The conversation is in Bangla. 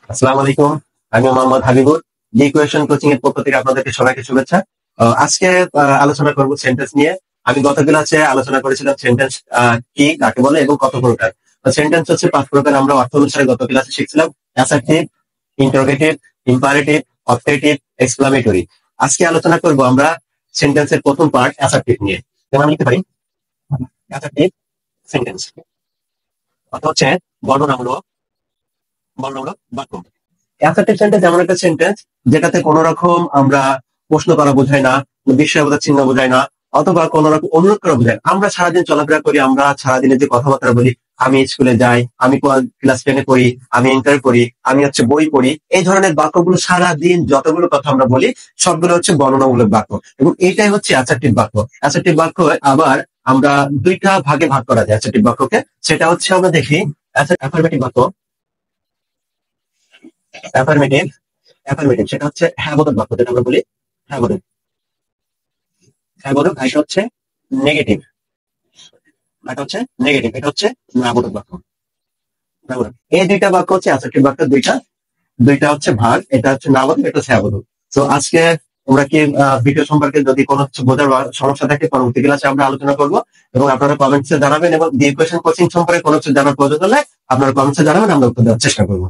আসসালামু আলাইকুম। আমি মোহাম্মদ হাবিবুর। জি কোয়েশন কোচিং এর পক্ষ থেকে আপনাদেরকে সবাইকে শুভেচ্ছা। আজকে আলোচনা করব সেন্টেন্স নিয়ে। আমি গত ক্লাসে আলোচনা করেছিলাম সেন্টেন্স কি, কাকে বলে এবং কত প্রকার। সেন্টেন্স হচ্ছে 5 প্রকার। আমরা অর্থ অনুসারে গত ক্লাসে শিখছিলাম assertive, interrogative, imperative, objective, exclamatory. আজকে আলোচনা করব আমরা সেন্টেন্সের প্রথম পার্ট অ্যাসার্টিভ নিয়ে। যেমন আমি লিখতে পারি অ্যাসার্টিভ সেন্টেন্স অর্থ হচ্ছে বর্ণনামূলক বর্ণনামূলক বাক্য। অ্যাসার্টিভ সেন্টেন্স এমন একটা সেন্টেন্স যেটাতে কোন রকম আমরা প্রশ্ন করা বোঝায় না, বিস্ময়বোধক চিহ্ন বোঝায় না, অথবা কোন রকম অনুরোধ করা বোঝায় না। আমরা সারাদিন চলাফেরা করি, আমরা সারাদিনে যে কথাবার্তা বলি, আমি স্কুলে যাই, আমি ক্লাস 10-এ পড়ি, আমি ইন্টার পড়ি, আমি হচ্ছে বই পড়ি, এই ধরনের বাক্যগুলো সারাদিন যতগুলো কথা আমরা বলি সবগুলো হচ্ছে বর্ণনামূলক বাক্য, এবং এইটাই হচ্ছে অ্যাসার্টিভ বাক্য। অ্যাসার্টিভ বাক্য আবার আমরা দুইটা ভাগে ভাগ করা যায় অ্যাসার্টিভ বাক্যকে। সেটা হচ্ছে আমরা দেখি অ্যাফার্মেটিভ বাক্য, অ্যাফার্মেটিভ অ্যাফার্মেটিভ সেটা হচ্ছে হ্যাঁ বোধক বাক্য, যেটা আমরা বলি হ্যাঁ বোধক। হ্যাঁ বোধক, এটা হচ্ছে নেগেটিভ, এটা হচ্ছে নেগেটিভ, এটা হচ্ছে না বোধক বাক্য। না বোধক। এই দুইটা বাক্য হচ্ছে অ্যাসার্টিভ বাক্য, দুইটা দুইটা হচ্ছে ভাগ, এটা হচ্ছে না বোধক, এটা হচ্ছে হ্যাঁ বোধক। তো আজকে আমরা কি ভিডিও সম্পর্কে যদি কোনো কিছু বোঝার সমস্যা থাকে পরবর্তী ক্লাসে আমরা আলোচনা করবো, এবং আপনারা কমেন্টসে জানাবেন, এবং দি কোয়েশন কোচিং সম্পর্কে কোনো কিছু জানার প্রয়োজন হলে আপনারা কমেন্টসে জানাবেন, আমরা উত্তর দেওয়ার চেষ্টা করবো।